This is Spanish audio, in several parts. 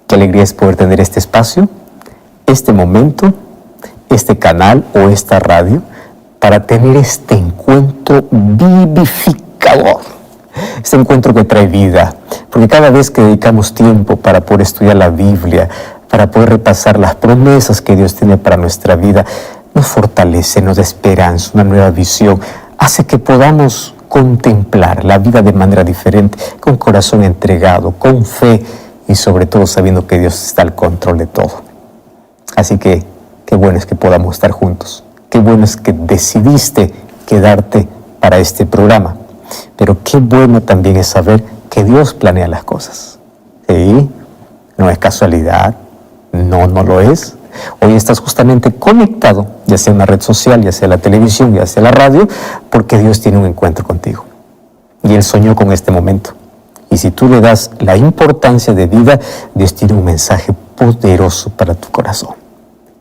Qué alegría es poder tener este espacio, este momento, este canal o esta radio para tener este encuentro vivificador. Este encuentro que trae vida, porque cada vez que dedicamos tiempo para poder estudiar la Biblia, para poder repasar las promesas que Dios tiene para nuestra vida, nos fortalece, nos da esperanza, una nueva visión, hace que podamos contemplar la vida de manera diferente, con corazón entregado, con fe y sobre todo sabiendo que Dios está al control de todo. Así que qué bueno es que podamos estar juntos, qué bueno es que decidiste quedarte para este programa, pero qué bueno también es saber que Dios planea las cosas. ¿Sí? No es casualidad, no lo es. Hoy estás justamente conectado, ya sea en una red social, ya sea la televisión, ya sea la radio, porque Dios tiene un encuentro contigo. Y Él soñó con este momento. Y si tú le das la importancia de vida, Dios tiene un mensaje poderoso para tu corazón.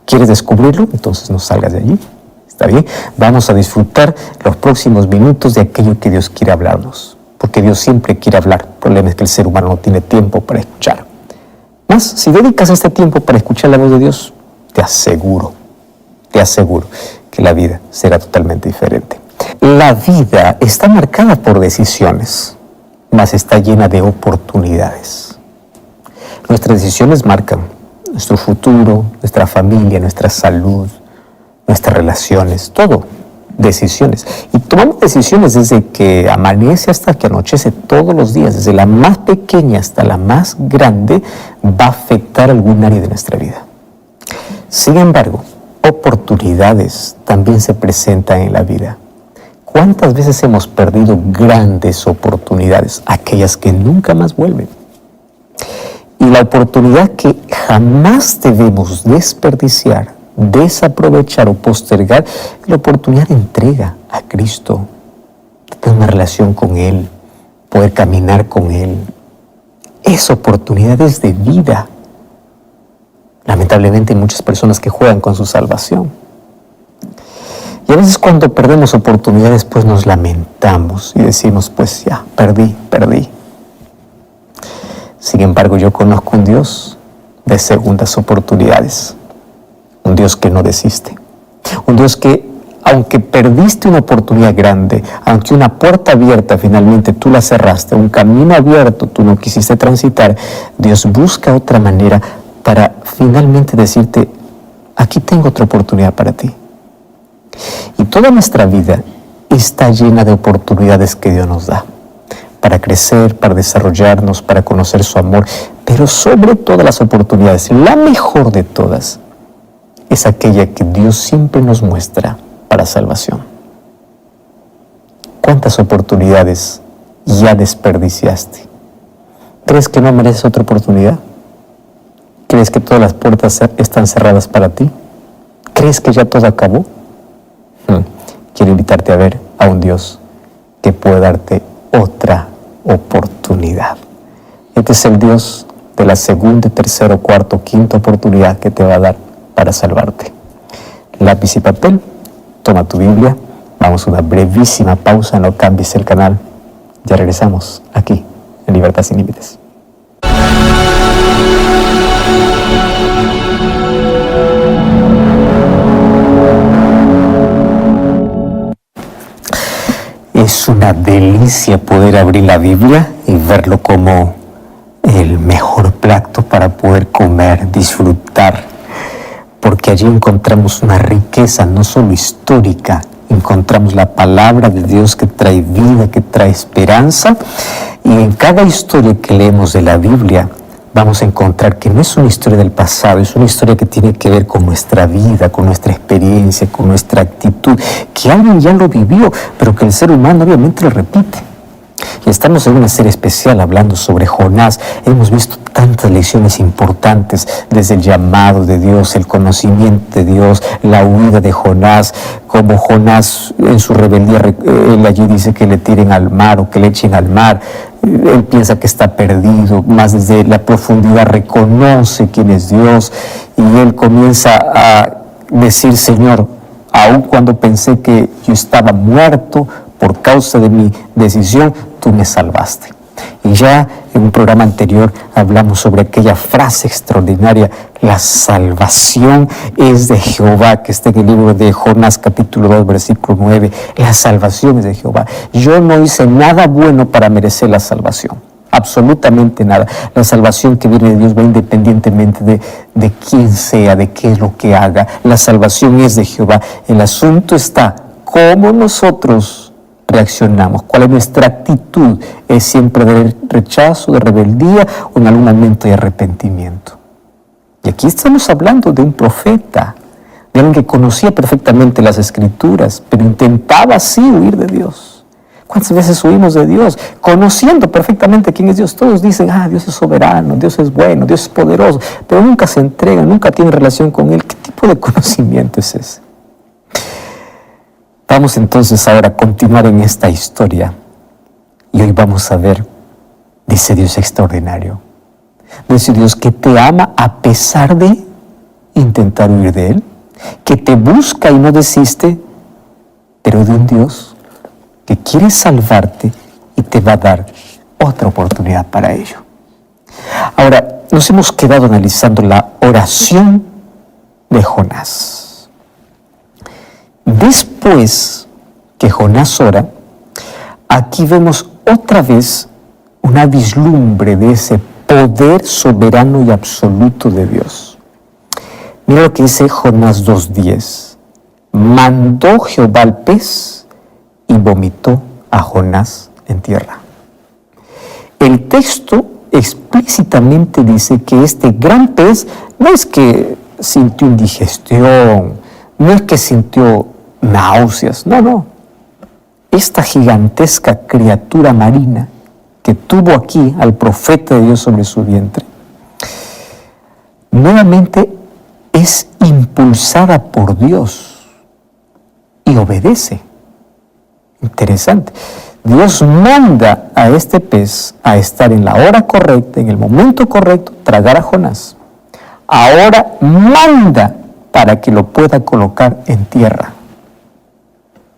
¿Quieres descubrirlo? Entonces no salgas de allí. ¿Está bien? Vamos a disfrutar los próximos minutos de aquello que Dios quiere hablarnos. Porque Dios siempre quiere hablar. El problema es que el ser humano no tiene tiempo para escuchar. Más, si dedicas este tiempo para escuchar la voz de Dios, te aseguro que la vida será totalmente diferente. La vida está marcada por decisiones, mas está llena de oportunidades. Nuestras decisiones marcan nuestro futuro, nuestra familia, nuestra salud, nuestras relaciones, todo, decisiones. Y tomamos decisiones desde que amanece hasta que anochece todos los días, desde la más pequeña hasta la más grande, va a afectar algún área de nuestra vida. Sin embargo, oportunidades también se presentan en la vida. ¿Cuántas veces hemos perdido grandes oportunidades, aquellas que nunca más vuelven? Y la oportunidad que jamás debemos desperdiciar, desaprovechar o postergar, es la oportunidad de entrega a Cristo, de tener una relación con Él, poder caminar con Él. Es oportunidades de vida. Lamentablemente hay muchas personas que juegan con su salvación. Y a veces cuando perdemos oportunidades, pues nos lamentamos y decimos, pues ya, perdí. Sin embargo, yo conozco un Dios de segundas oportunidades. Un Dios que no desiste. Un Dios que, aunque perdiste una oportunidad grande, aunque una puerta abierta finalmente tú la cerraste, un camino abierto tú no quisiste transitar, Dios busca otra manera para finalmente decirte, aquí tengo otra oportunidad para ti. Y toda nuestra vida está llena de oportunidades que Dios nos da para crecer, para desarrollarnos, para conocer su amor, pero sobre todas las oportunidades, la mejor de todas es aquella que Dios siempre nos muestra para salvación. ¿Cuántas oportunidades ya desperdiciaste? ¿Crees que no mereces otra oportunidad? ¿Crees que todas las puertas están cerradas para ti? ¿Crees que ya todo acabó? Quiero invitarte a ver a un Dios que puede darte otra oportunidad. Este es el Dios de la segunda, tercera, cuarta, quinta oportunidad que te va a dar para salvarte. Lápiz y papel, toma tu Biblia, vamos a una brevísima pausa, no cambies el canal. Ya regresamos aquí en Libertad Sin Límites. Es una delicia poder abrir la Biblia y verlo como el mejor plato para poder comer, disfrutar, porque allí encontramos una riqueza no solo histórica, encontramos la palabra de Dios que trae vida, que trae esperanza, y en cada historia que leemos de la Biblia vamos a encontrar que no es una historia del pasado, es una historia que tiene que ver con nuestra vida, con nuestra experiencia, con nuestra actitud, que alguien ya lo vivió, pero que el ser humano obviamente lo repite. Y estamos en una serie especial hablando sobre Jonás. Hemos visto tantas lecciones importantes, desde el llamado de Dios, el conocimiento de Dios, la huida de Jonás, como Jonás en su rebeldía, él allí dice que le tiren al mar o que le echen al mar. Él piensa que está perdido, más desde la profundidad reconoce quién es Dios y él comienza a decir, Señor, aun cuando pensé que yo estaba muerto por causa de mi decisión, tú me salvaste. Y ya en un programa anterior hablamos sobre aquella frase extraordinaria: la salvación es de Jehová, que está en el libro de Jonás capítulo 2, versículo 9. La salvación es de Jehová. Yo no hice nada bueno para merecer la salvación. Absolutamente nada. La salvación que viene de Dios va independientemente de quién sea, de qué es lo que haga. La salvación es de Jehová. El asunto está cómo nosotros reaccionamos, cuál es nuestra actitud. Es siempre de rechazo, de rebeldía o en algún momento de arrepentimiento. Y aquí estamos hablando de un profeta, de alguien que conocía perfectamente las Escrituras, pero intentaba así huir de Dios. ¿Cuántas veces huimos de Dios conociendo perfectamente quién es Dios? Todos dicen, Dios es soberano, Dios es bueno, Dios es poderoso, pero nunca se entregan, nunca tienen relación con Él. ¿Qué tipo de conocimiento es ese? Vamos entonces ahora a continuar en esta historia y hoy vamos a ver de ese Dios extraordinario, de ese Dios que te ama a pesar de intentar huir de Él, que te busca y no desiste, pero de un Dios que quiere salvarte y te va a dar otra oportunidad para ello. Ahora, nos hemos quedado analizando la oración de Jonás. Después que Jonás ora, aquí vemos otra vez una vislumbre de ese poder soberano y absoluto de Dios. Mira lo que dice Jonás 2:10. Mandó Jehová al pez y vomitó a Jonás en tierra. El texto explícitamente dice que este gran pez no es que sintió indigestión, no es que sintió náuseas, no. Esta gigantesca criatura marina que tuvo aquí al profeta de Dios sobre su vientre, nuevamente es impulsada por Dios y obedece. Interesante. Dios manda a este pez a estar en la hora correcta, en el momento correcto, tragar a Jonás. Ahora manda para que lo pueda colocar en tierra.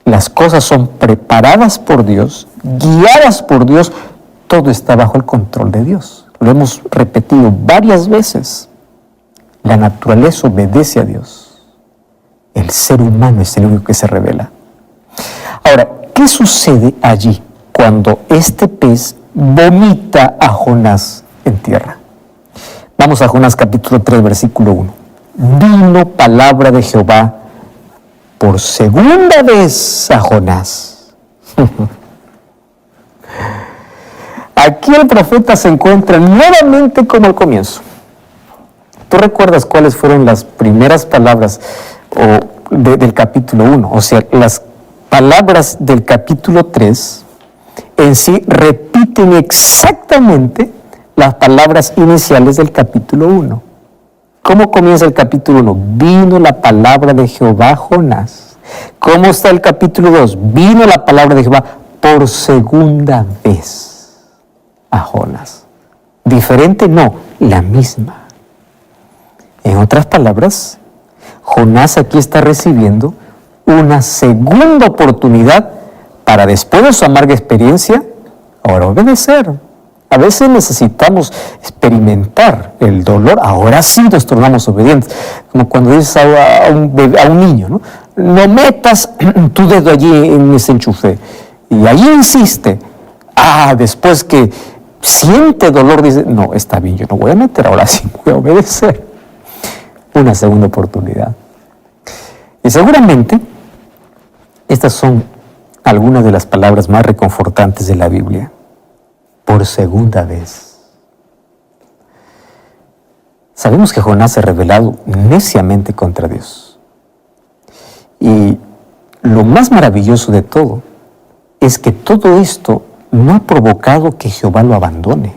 Las cosas son preparadas por Dios, guiadas por Dios, todo está bajo el control de Dios. Lo hemos repetido varias veces. La naturaleza obedece a Dios. El ser humano es el único que se revela. Ahora, ¿qué sucede allí cuando este pez vomita a Jonás en tierra? Vamos a Jonás capítulo 3, versículo 1. Vino palabra de Jehová por segunda vez a Jonás. Aquí el profeta se encuentra nuevamente como al comienzo. ¿Tú recuerdas cuáles fueron las primeras palabras del capítulo 1? O sea, las palabras del capítulo 3 en sí repiten exactamente las palabras iniciales del capítulo 1. ¿Cómo comienza el capítulo 1? Vino la palabra de Jehová a Jonás. ¿Cómo está el capítulo 2? Vino la palabra de Jehová por segunda vez a Jonás. ¿Diferente? No, la misma. En otras palabras, Jonás aquí está recibiendo una segunda oportunidad para, después de su amarga experiencia, ahora obedecer. A veces necesitamos experimentar el dolor, ahora sí nos tornamos obedientes. Como cuando dices a un niño, ¿no? No metas tu dedo allí en ese enchufe. Y allí insiste. Después que siente dolor, dice, no, está bien, yo no voy a meter, ahora sí voy a obedecer. Una segunda oportunidad. Y seguramente estas son algunas de las palabras más reconfortantes de la Biblia. Por segunda vez. Sabemos que Jonás se ha rebelado neciamente contra Dios. Y lo más maravilloso de todo es que todo esto no ha provocado que Jehová lo abandone.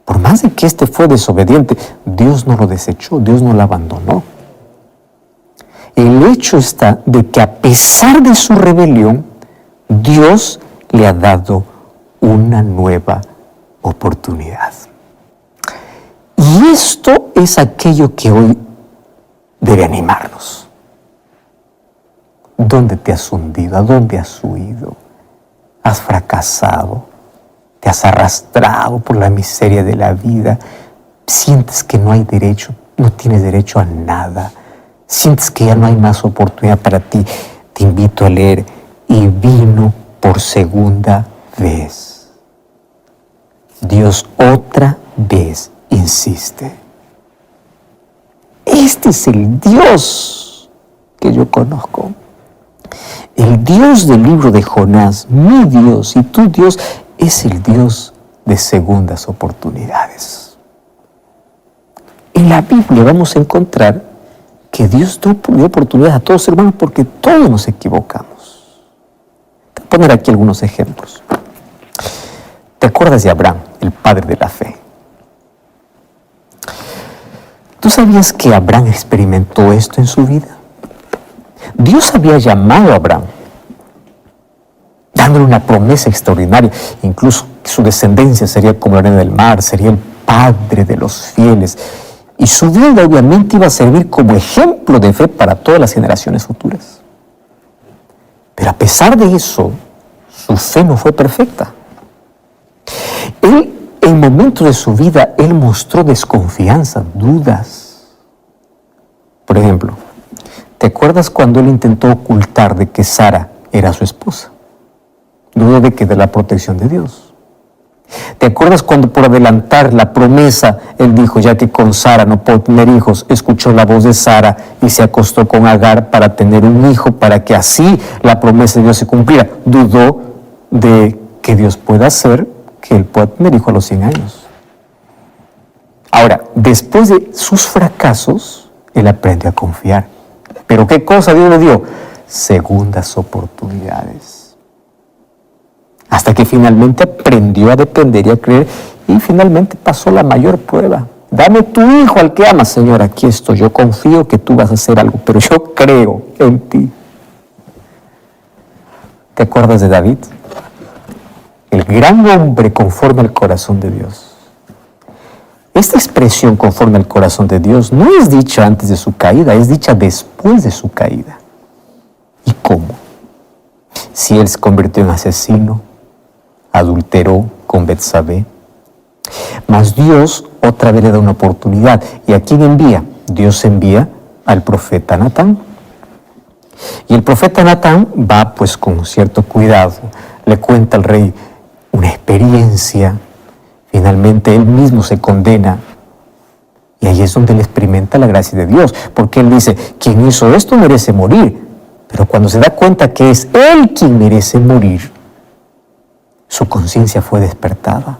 Por más de que éste fue desobediente, Dios no lo desechó, Dios no lo abandonó. El hecho está de que a pesar de su rebelión, Dios le ha dado una nueva oportunidad. Y esto es aquello que hoy debe animarnos. ¿Dónde te has hundido? ¿A dónde has huido? ¿Has fracasado? te has arrastrado por la miseria de la vida, sientes que no hay derecho, no tienes derecho a nada, sientes que ya no hay más oportunidad para ti, te invito a leer "Y vino por segunda vez". Dios otra vez insiste. Este es el Dios que yo conozco. El Dios del libro de Jonás, mi Dios y tu Dios, es el Dios de segundas oportunidades. En la Biblia vamos a encontrar que Dios dio oportunidades a todos los hermanos porque todos nos equivocamos. Te voy a poner aquí algunos ejemplos. ¿Te acuerdas de Abraham, el padre de la fe? ¿Tú sabías que Abraham experimentó esto en su vida? Dios había llamado a Abraham, dándole una promesa extraordinaria, incluso que su descendencia sería como la arena del mar, sería el padre de los fieles, y su vida obviamente iba a servir como ejemplo de fe para todas las generaciones futuras. Pero a pesar de eso, su fe no fue perfecta. En momentos de su vida, él mostró desconfianza, dudas. Por ejemplo, ¿te acuerdas cuando él intentó ocultar de que Sara era su esposa? Dudó de la protección de Dios. ¿Te acuerdas cuando por adelantar la promesa, él dijo, ya que con Sara no puedo tener hijos, escuchó la voz de Sara y se acostó con Agar para tener un hijo, para que así la promesa de Dios se cumpliera? Dudó de que Dios pueda hacer que él pueda tener hijo a los 100 años. Ahora, después de sus fracasos, él aprendió a confiar. ¿Pero qué cosa Dios le dio? Segundas oportunidades. Hasta que finalmente aprendió a depender y a creer, y finalmente pasó la mayor prueba. Dame tu hijo al que amas, Señor, aquí estoy. Yo confío que tú vas a hacer algo, pero yo creo en ti. ¿Te acuerdas de David? El gran hombre conforme al corazón de Dios. Esta expresión conforme al corazón de Dios no es dicha antes de su caída, es dicha después de su caída. ¿Y cómo? Si él se convirtió en asesino, adulteró con Betsabé, mas Dios otra vez le da una oportunidad. ¿Y a quién envía? Dios envía al profeta Natán. Y el profeta Natán va pues con cierto cuidado, le cuenta al rey una experiencia, finalmente él mismo se condena, y ahí es donde él experimenta la gracia de Dios, porque él dice, quien hizo esto merece morir, pero cuando se da cuenta que es él quien merece morir, su conciencia fue despertada,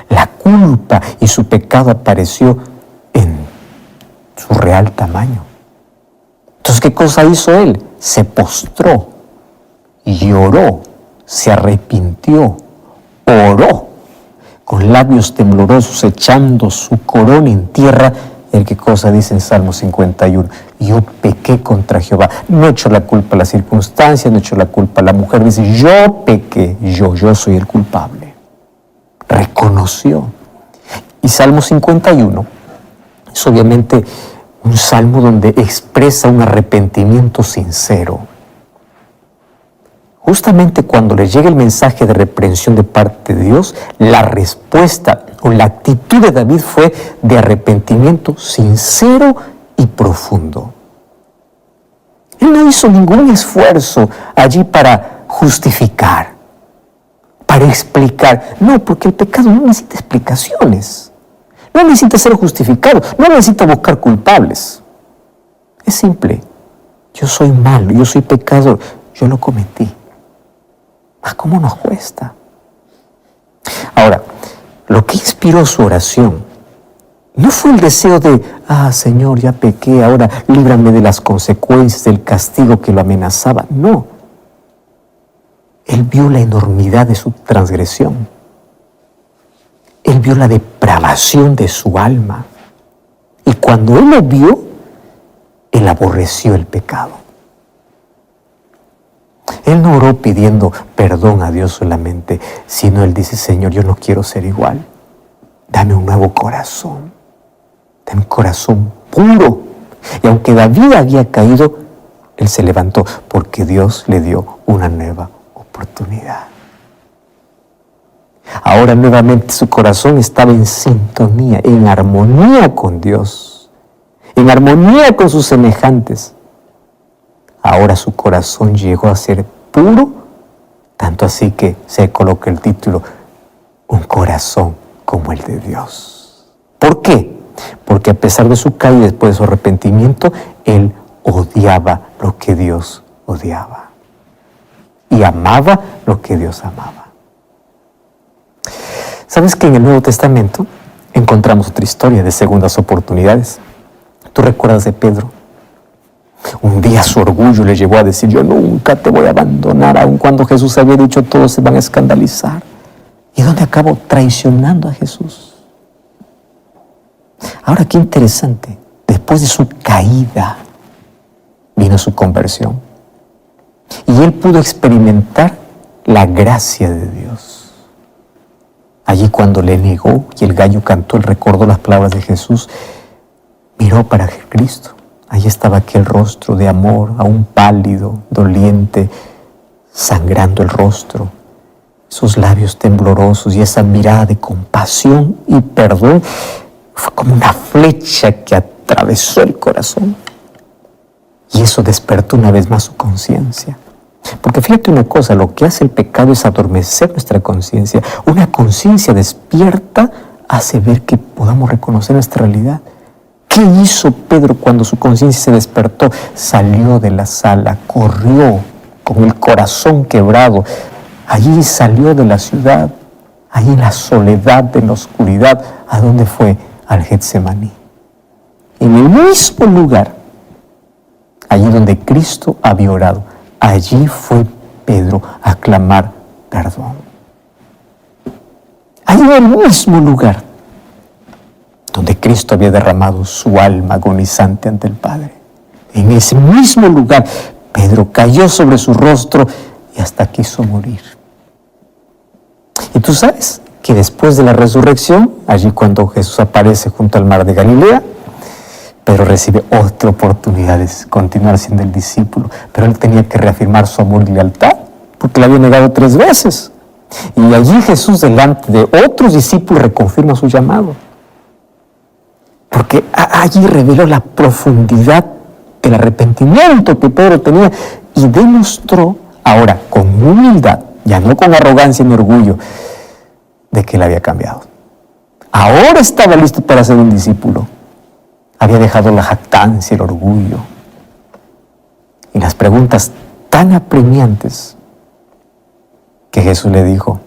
la culpa y su pecado apareció en su real tamaño. Entonces, ¿qué cosa hizo él? Se postró, lloró, se arrepintió, oró, con labios temblorosos, echando su corona en tierra. El que cosa dice en Salmo 51, yo pequé contra Jehová. No echo la culpa a las circunstancias, no echo la culpa a la mujer. Dice, yo pequé, yo soy el culpable. Reconoció. Y Salmo 51 es obviamente un salmo donde expresa un arrepentimiento sincero. Justamente cuando le llega el mensaje de reprensión de parte de Dios, la respuesta o la actitud de David fue de arrepentimiento sincero y profundo. Él no hizo ningún esfuerzo allí para justificar, para explicar. No, porque el pecado no necesita explicaciones, no necesita ser justificado, no necesita buscar culpables. Es simple. Yo soy malo, yo soy pecador, yo lo cometí. ¿Cómo nos cuesta? Ahora, lo que inspiró su oración no fue el deseo de, Señor, ya pequé, ahora líbrame de las consecuencias del castigo que lo amenazaba. No. Él vio la enormidad de su transgresión. Él vio la depravación de su alma. Y cuando él lo vio, él aborreció el pecado. Él no oró pidiendo perdón a Dios solamente, sino él dice, Señor, yo no quiero ser igual. Dame un nuevo corazón. Dame un corazón puro. Y aunque David había caído, él se levantó porque Dios le dio una nueva oportunidad. Ahora nuevamente su corazón estaba en sintonía, en armonía con Dios, en armonía con sus semejantes. Ahora su corazón llegó a ser puro, tanto así que se coloca el título, un corazón como el de Dios. ¿Por qué? Porque a pesar de su caída, después de su arrepentimiento, él odiaba lo que Dios odiaba y amaba lo que Dios amaba. ¿Sabes que en el Nuevo Testamento encontramos otra historia de segundas oportunidades? ¿Tú recuerdas de Pedro? Un día su orgullo le llevó a decir, yo nunca te voy a abandonar, aun cuando Jesús había dicho, todos se van a escandalizar. ¿Y dónde acabó? Traicionando a Jesús. Ahora, qué interesante, después de su caída vino su conversión. Y él pudo experimentar la gracia de Dios. Allí cuando le negó y el gallo cantó, él recordó las palabras de Jesús, miró para Cristo. Allí estaba aquel rostro de amor, aún pálido, doliente, sangrando el rostro, esos labios temblorosos y esa mirada de compasión y perdón fue como una flecha que atravesó el corazón. Y eso despertó una vez más su conciencia. Porque fíjate una cosa, lo que hace el pecado es adormecer nuestra conciencia. Una conciencia despierta hace ver que podamos reconocer nuestra realidad. ¿Qué hizo Pedro cuando su conciencia se despertó? Salió de la sala, corrió con el corazón quebrado. Allí salió de la ciudad, allí en la soledad, de la oscuridad. ¿A dónde fue? Al Getsemaní. En el mismo lugar, allí donde Cristo había orado. Allí fue Pedro a clamar perdón. Allí en el mismo lugar donde Cristo había derramado su alma agonizante ante el Padre. En ese mismo lugar, Pedro cayó sobre su rostro y hasta quiso morir. Y tú sabes que después de la resurrección, allí cuando Jesús aparece junto al mar de Galilea, Pedro recibe otra oportunidad de continuar siendo el discípulo, pero él tenía que reafirmar su amor y lealtad, porque le había negado 3 veces. Y allí Jesús, delante de otros discípulos, reconfirma su llamado. Porque allí reveló la profundidad del arrepentimiento que Pedro tenía y demostró, ahora con humildad, ya no con arrogancia ni orgullo, de que él había cambiado. Ahora estaba listo para ser un discípulo. Había dejado la jactancia, el orgullo y las preguntas tan apremiantes que Jesús le dijo,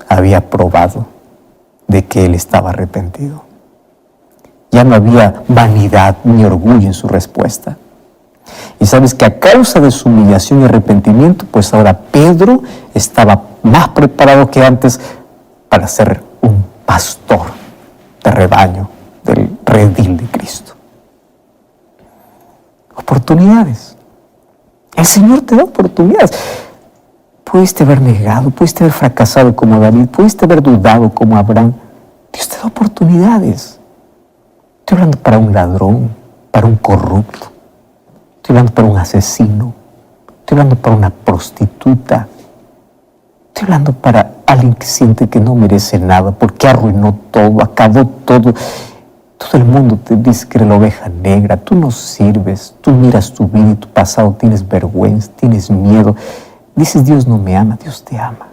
había probado de que él estaba arrepentido. Ya no había vanidad ni orgullo en su respuesta. Y sabes que a causa de su humillación y arrepentimiento, pues ahora Pedro estaba más preparado que antes para ser un pastor de rebaño, del redil de Cristo. Oportunidades. El Señor te da oportunidades. Pudiste haber negado, pudiste haber fracasado como David, pudiste haber dudado como Abraham. Dios te da oportunidades. Estoy hablando para un ladrón, para un corrupto. Estoy hablando para un asesino. Estoy hablando para una prostituta. Estoy hablando para alguien que siente que no merece nada porque arruinó todo, acabó todo. Todo el mundo te dice que eres la oveja negra, tú no sirves, tú miras tu vida y tu pasado, tienes vergüenza, tienes miedo. Dices, Dios no me ama, Dios te ama.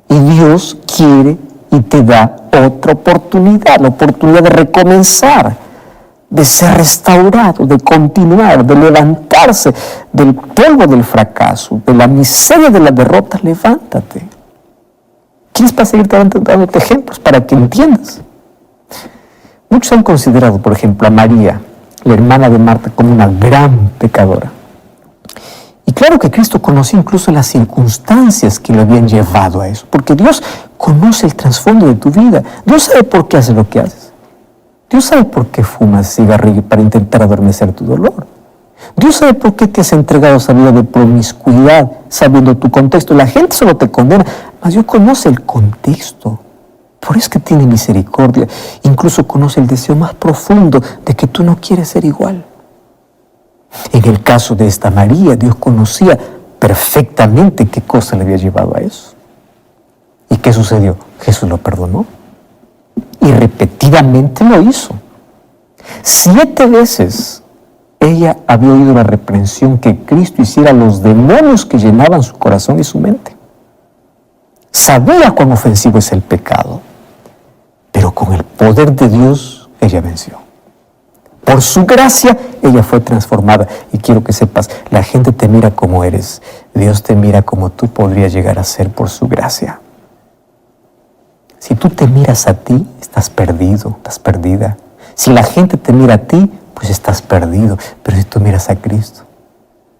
Y Dios quiere y te da otra oportunidad, la oportunidad de recomenzar, de ser restaurado, de continuar, de levantarse del polvo del fracaso, de la miseria de la derrota. Levántate. ¿Quieres para seguir dándote ejemplos para que entiendas? Muchos han considerado, por ejemplo, a María, la hermana de Marta, como una gran pecadora. Y claro que Cristo conocía incluso las circunstancias que lo habían llevado a eso, porque Dios conoce el trasfondo de tu vida. Dios sabe por qué haces lo que haces. Dios sabe por qué fumas cigarrillo para intentar adormecer tu dolor. Dios sabe por qué te has entregado a esa vida de promiscuidad, sabiendo tu contexto. La gente solo te condena, mas Dios conoce el contexto. Por eso es que tiene misericordia. Incluso conoce el deseo más profundo de que tú no quieres ser igual. En el caso de esta María, Dios conocía perfectamente qué cosa le había llevado a eso. ¿Y qué sucedió? Jesús lo perdonó. Y repetidamente lo hizo. 7 veces ella había oído la reprensión que Cristo hiciera a los demonios que llenaban su corazón y su mente. Sabía cuán ofensivo es el pecado, pero con el poder de Dios ella venció. Por su gracia ella fue transformada. Y quiero que sepas, la gente te mira como eres. Dios te mira como tú podrías llegar a ser por su gracia. Si tú te miras a ti, estás perdido, estás perdida. Si la gente te mira a ti, pues estás perdido. Pero si tú miras a Cristo,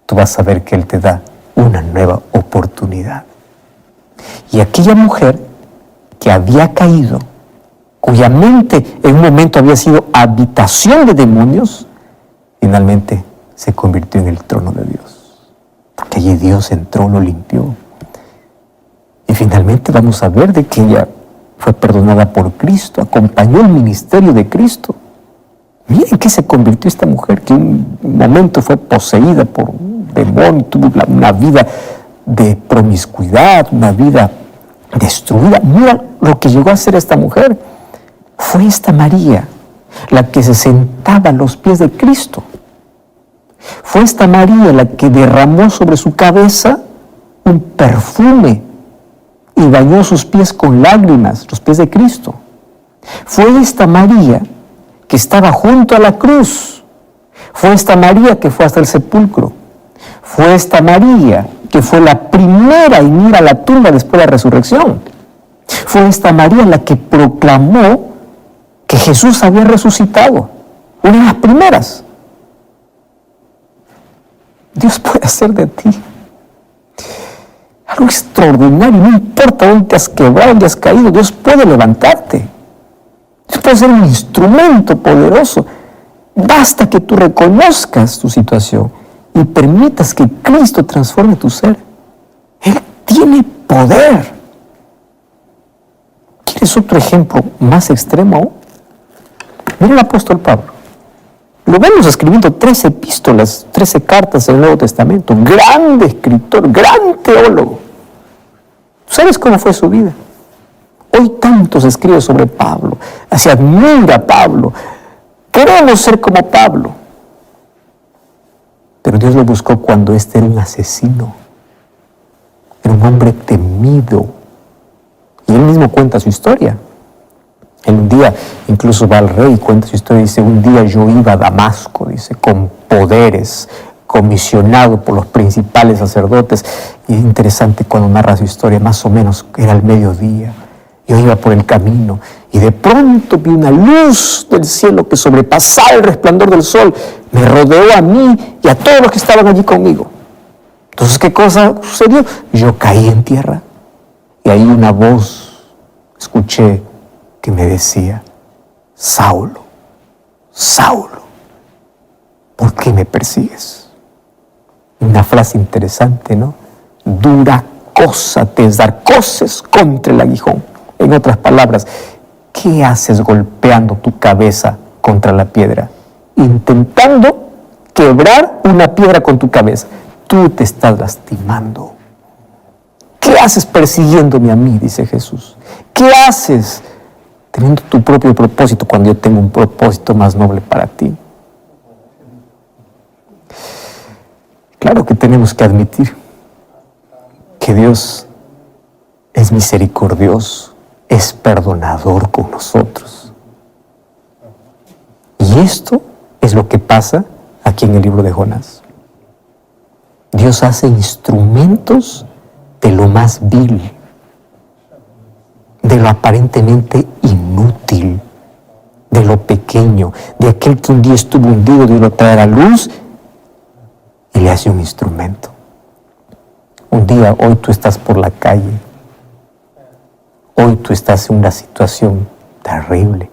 tú vas a ver que Él te da una nueva oportunidad. Y aquella mujer que había caído, cuya mente en un momento había sido habitación de demonios, finalmente se convirtió en el trono de Dios. Porque allí Dios entró, lo limpió. Y finalmente vamos a ver de que ella fue perdonada por Cristo, acompañó el ministerio de Cristo. Miren qué se convirtió esta mujer, que en un momento fue poseída por un demonio, tuvo una vida de promiscuidad, una vida destruida. Mira lo que llegó a hacer esta mujer. Fue esta María la que se sentaba a los pies de Cristo. Fue esta María la que derramó sobre su cabeza un perfume y bañó sus pies con lágrimas, los pies de Cristo. Fue esta María que estaba junto a la cruz. Fue esta María que fue hasta el sepulcro. Fue esta María que fue la primera en ir a la tumba después de la resurrección. Fue esta María la que proclamó que Jesús había resucitado, una de las primeras. Dios puede hacer de ti algo extraordinario. No importa dónde te has quebrado, dónde has caído, Dios puede levantarte. Dios puede ser un instrumento poderoso. Basta que tú reconozcas tu situación y permitas que Cristo transforme tu ser. Él tiene poder. ¿Quieres otro ejemplo más extremo aún? Mira el apóstol Pablo. Lo vemos escribiendo 13 epístolas, 13 cartas del Nuevo Testamento. Grande escritor, gran teólogo. ¿Sabes cómo fue su vida? Hoy tanto se escribe sobre Pablo. Se admira a Pablo. Queremos ser como Pablo. Pero Dios lo buscó cuando este era un asesino. Era un hombre temido. Y él mismo cuenta su historia. Él un día incluso va al rey y cuenta su historia. Dice, un día yo iba a Damasco, dice, con poderes, comisionado por los principales sacerdotes. Y es interesante cuando narra su historia, más o menos era el mediodía. Yo iba por el camino y de pronto vi una luz del cielo que sobrepasaba el resplandor del sol. Me rodeó a mí y a todos los que estaban allí conmigo. Entonces, ¿qué cosa sucedió? Yo caí en tierra y ahí una voz escuché que me decía, Saulo, Saulo, ¿por qué me persigues? Una frase interesante, ¿no? Dura cosa te es dar coces contra el aguijón. En otras palabras, ¿qué haces golpeando tu cabeza contra la piedra? Intentando quebrar una piedra con tu cabeza. Tú te estás lastimando. ¿Qué haces persiguiéndome a mí? Dice Jesús. ¿Qué haces teniendo tu propio propósito cuando yo tengo un propósito más noble para ti? Claro que tenemos que admitir que Dios es misericordioso, es perdonador con nosotros. Y esto es lo que pasa aquí en el libro de Jonás. Dios hace instrumentos de lo más vil, de lo aparentemente inútil, de lo pequeño, de aquel que un día estuvo hundido, Dios lo trae a la luz y le hace un instrumento. Un día, hoy tú estás por la calle, hoy tú estás en una situación terrible,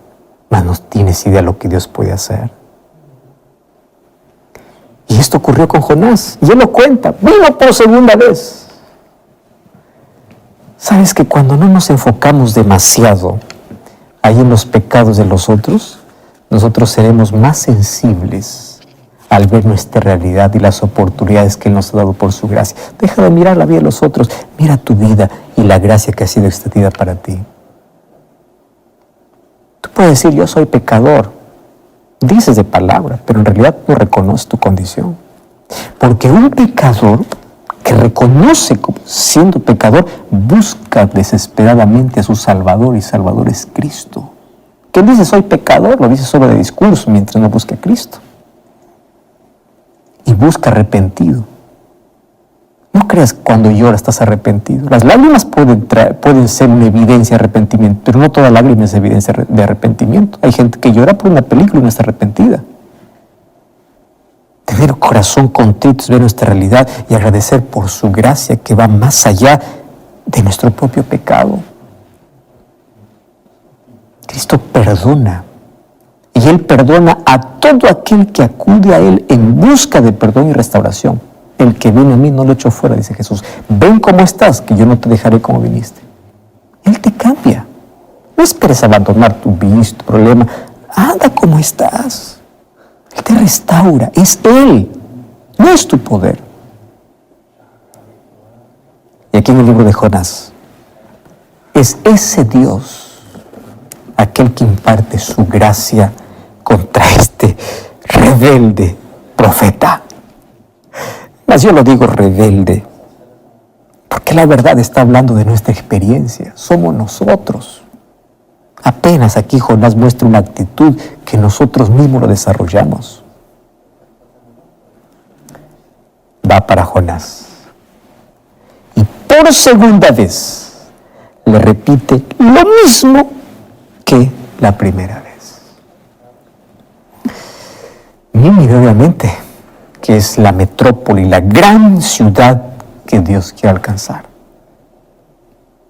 mas no tienes idea de lo que Dios puede hacer. Y esto ocurrió con Jonás, y él lo cuenta, vino por segunda vez. ¿Sabes que cuando no nos enfocamos demasiado ahí en los pecados de los otros, nosotros seremos más sensibles al ver nuestra realidad y las oportunidades que Él nos ha dado por su gracia. Deja de mirar la vida de los otros, mira tu vida y la gracia que ha sido extendida para ti. Tú puedes decir, yo soy pecador. Dices de palabra, pero en realidad no reconoces tu condición. Porque un pecador que reconoce siendo pecador, busca desesperadamente a su Salvador, y Salvador es Cristo. ¿Quién dice soy pecador? Lo dice solo de discurso, mientras no busque a Cristo. Y busca arrepentido. No creas que cuando lloras estás arrepentido. Las lágrimas pueden ser una evidencia de arrepentimiento, pero no toda lágrima es evidencia de arrepentimiento. Hay gente que llora por una película y no está arrepentida. Tener corazón contrito es ver nuestra realidad y agradecer por su gracia que va más allá de nuestro propio pecado. Cristo perdona. Y Él perdona a todo aquel que acude a Él en busca de perdón y restauración. El que viene a mí no lo echo fuera, dice Jesús. Ven como estás, que yo no te dejaré como viniste. Él te cambia. No esperes abandonar tu vicio, tu problema. Anda como estás. Él te restaura. Es Él, no es tu poder. Y aquí en el libro de Jonás, es ese Dios aquel que imparte su gracia contra este rebelde profeta. Mas yo lo digo rebelde, porque la verdad está hablando de nuestra experiencia. Somos nosotros. Apenas aquí Jonás muestra una actitud que nosotros mismos lo desarrollamos. Va para Jonás. Y por segunda vez le repite lo mismo que la primera vez. Nínive, obviamente, que es la metrópoli, la gran ciudad que Dios quiere alcanzar.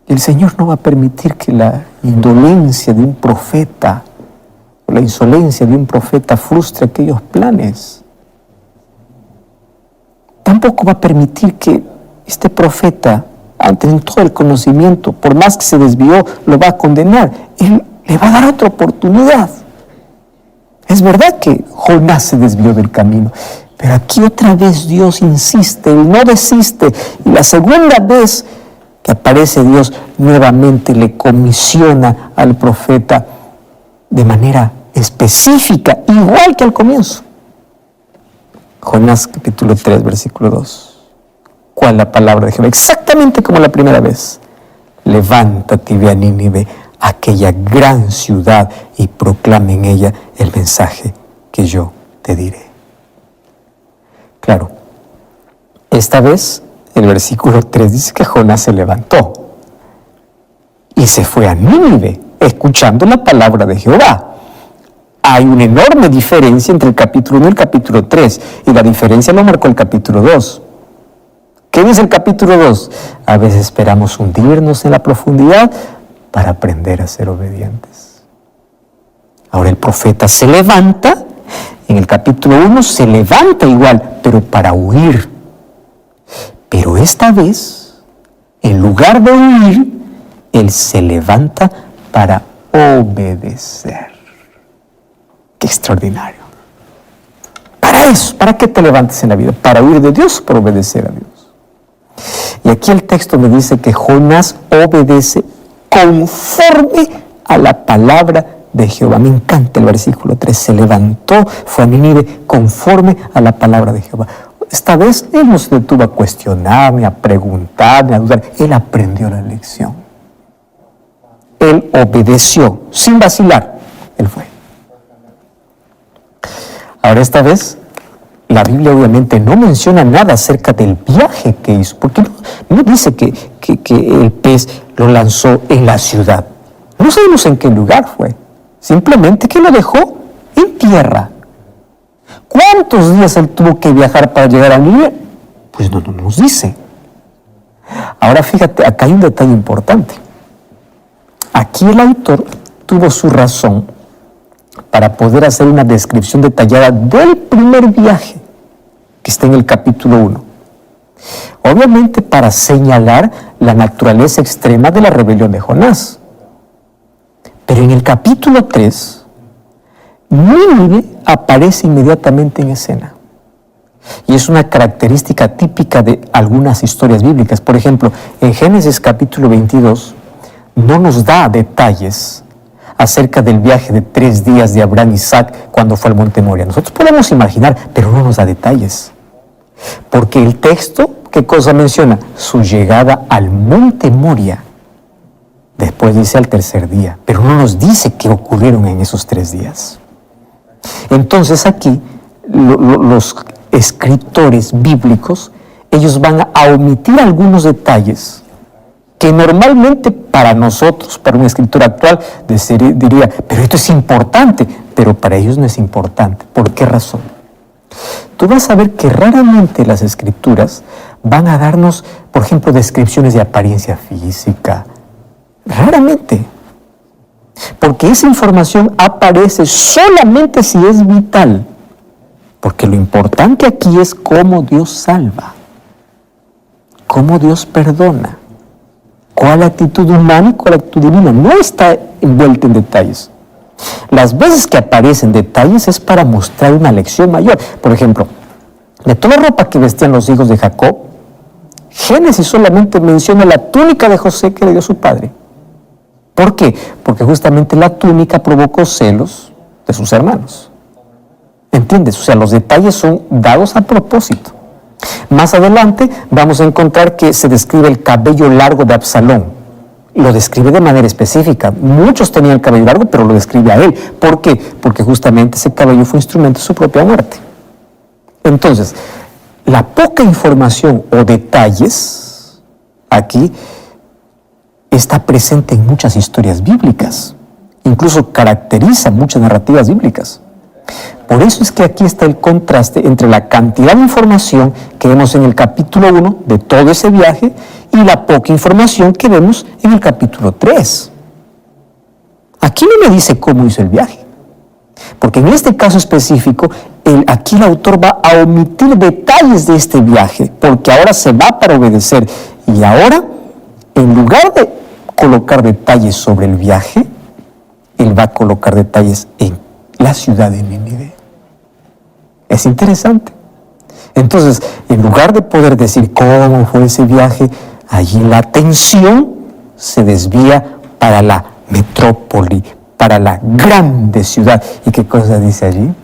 El Señor no va a permitir que la indolencia de un profeta o la insolencia de un profeta frustre aquellos planes. Tampoco va a permitir que este profeta, ante todo el conocimiento, por más que se desvió, lo va a condenar. Él le va a dar otra oportunidad. Es verdad que Jonás se desvió del camino, pero aquí otra vez Dios insiste, Él no desiste. Y la segunda vez que aparece Dios, nuevamente le comisiona al profeta de manera específica, igual que al comienzo. Jonás capítulo 3, versículo 2. ¿Cuál es la palabra de Jehová? Exactamente como la primera vez. Levántate y ve a Nínive, aquella gran ciudad, y proclama en ella el mensaje que yo te diré. Claro, esta vez el versículo 3 dice que Jonás se levantó y se fue a Nínive, escuchando la palabra de Jehová. Hay una enorme diferencia entre el capítulo 1 y el capítulo 3, y la diferencia lo marcó el capítulo 2. ¿Qué dice el capítulo 2? A veces esperamos hundirnos en la profundidad para aprender a ser obedientes. Ahora el profeta se levanta, en el capítulo 1 se levanta igual, pero para huir. Pero esta vez, en lugar de huir, él se levanta para obedecer. ¡Qué extraordinario! Para eso, ¿para qué te levantes en la vida? ¿Para huir de Dios o para obedecer a Dios? Y aquí el texto me dice que Jonás obedece conforme a la palabra de Jehová. Me encanta el versículo 3. Se levantó, fue a Nínive conforme a la palabra de Jehová. Esta vez él no se detuvo a cuestionar, ni a preguntar, ni a dudar. Él aprendió la lección. Él obedeció sin vacilar. Él fue. Ahora esta vez, la Biblia obviamente no menciona nada acerca del viaje que hizo, porque no dice que el pez lo lanzó en la ciudad. No sabemos en qué lugar fue, simplemente que lo dejó en tierra. ¿Cuántos días él tuvo que viajar para llegar a Nínive? Pues no nos dice. Ahora fíjate, acá hay un detalle importante. Aquí el autor tuvo su razón para poder hacer una descripción detallada del primer viaje, que está en el capítulo 1. Obviamente para señalar la naturaleza extrema de la rebelión de Jonás. Pero en el capítulo 3, Nínive aparece inmediatamente en escena. Y es una característica típica de algunas historias bíblicas. Por ejemplo, en Génesis capítulo 22 no nos da detalles acerca del viaje de 3 días de Abraham y Isaac cuando fue al monte Moria. Nosotros podemos imaginar, pero no nos da detalles. Porque el texto, ¿qué cosa menciona? Su llegada al monte Moria. Después dice al 3er día, pero no nos dice qué ocurrieron en esos 3 días. Entonces aquí los escritores bíblicos, ellos van a omitir algunos detalles que normalmente para nosotros, para un escritor actual, diría, pero esto es importante, pero para ellos no es importante. ¿Por qué razón? Tú vas a ver que raramente las escrituras van a darnos, por ejemplo, descripciones de apariencia física. Raramente. Porque esa información aparece solamente si es vital. Porque lo importante aquí es cómo Dios salva, cómo Dios perdona, cuál actitud humana y cuál actitud divina. No está envuelta en detalles. Las veces que aparecen detalles es para mostrar una lección mayor. Por ejemplo, de toda la ropa que vestían los hijos de Jacob, Génesis solamente menciona la túnica de José que le dio su padre. ¿Por qué? Porque justamente la túnica provocó celos de sus hermanos. ¿Entiendes? O sea, los detalles son dados a propósito. Más adelante vamos a encontrar que se describe el cabello largo de Absalón. Lo describe de manera específica. Muchos tenían el cabello largo, pero lo describe a él. ¿Por qué? Porque justamente ese cabello fue instrumento de su propia muerte. Entonces, la poca información o detalles aquí está presente en muchas historias bíblicas. Incluso caracteriza muchas narrativas bíblicas. Por eso es que aquí está el contraste entre la cantidad de información que vemos en el capítulo 1 de todo ese viaje y la poca información que vemos en el capítulo 3. Aquí no me dice cómo hizo el viaje, porque en este caso específico, aquí el autor va a omitir detalles de este viaje, porque ahora se va para obedecer. Y ahora, en lugar de colocar detalles sobre el viaje, él va a colocar detalles en la ciudad de Nínive. Es interesante. Entonces, en lugar de poder decir cómo fue ese viaje, allí la atención se desvía para la metrópoli, para la grande ciudad. ¿Y qué cosa dice allí?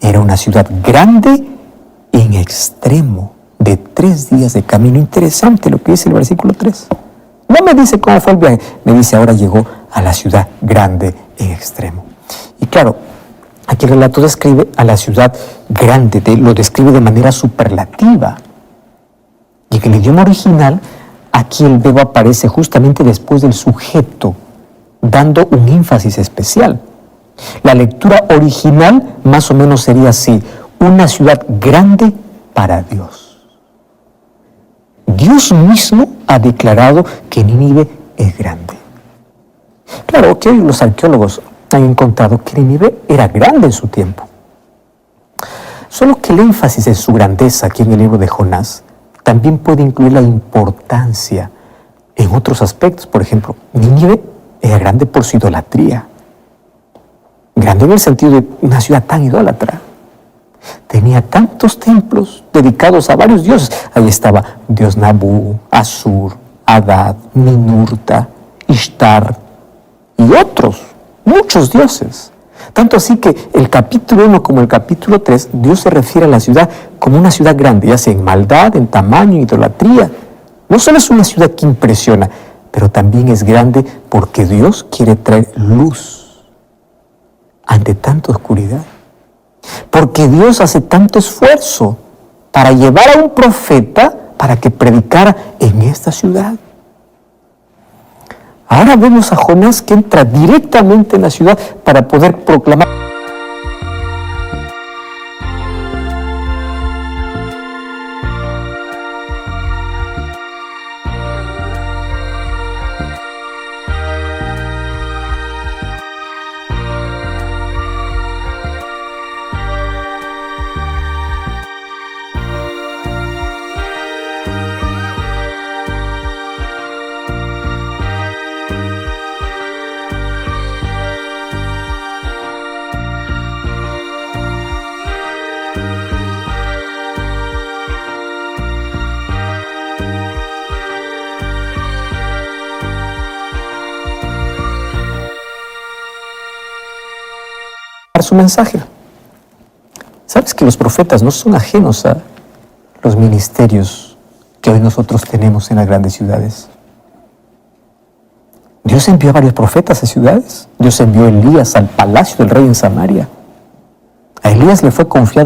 Era una ciudad grande en extremo, de 3 días de camino. Interesante lo que dice el versículo 3. No me dice cómo fue el viaje, me dice ahora llegó a la ciudad grande en extremo. Y claro, aquí el relato describe a la ciudad grande, lo describe de manera superlativa. Y en el idioma original, aquí el verbo aparece justamente después del sujeto, dando un énfasis especial. La lectura original más o menos sería así: una ciudad grande para Dios. Dios mismo ha declarado que Nínive es grande. Claro que hoy los arqueólogos han encontrado que Nínive era grande en su tiempo. Solo que el énfasis en su grandeza aquí en el libro de Jonás también puede incluir la importancia en otros aspectos. Por ejemplo, Nínive era grande por su idolatría. Grande en el sentido de una ciudad tan idólatra. Tenía tantos templos dedicados a varios dioses. Ahí estaba Dios Nabú, Asur, Adad, Ninurta, Ishtar y otros, muchos dioses. Tanto así que el capítulo 1 como el capítulo 3, Dios se refiere a la ciudad como una ciudad grande, ya sea en maldad, en tamaño, en idolatría. No solo es una ciudad que impresiona, pero también es grande porque Dios quiere traer luz ante tanta oscuridad. Porque Dios hace tanto esfuerzo para llevar a un profeta para que predicara en esta ciudad. Ahora vemos a Jonás que entra directamente en la ciudad para poder proclamar. su mensaje. ¿Sabes que los profetas no son ajenos a los ministerios que hoy nosotros tenemos en las grandes ciudades? Dios envió a varios profetas a ciudades. Dios envió a Elías al palacio del rey en Samaria. A Elías le fue confiado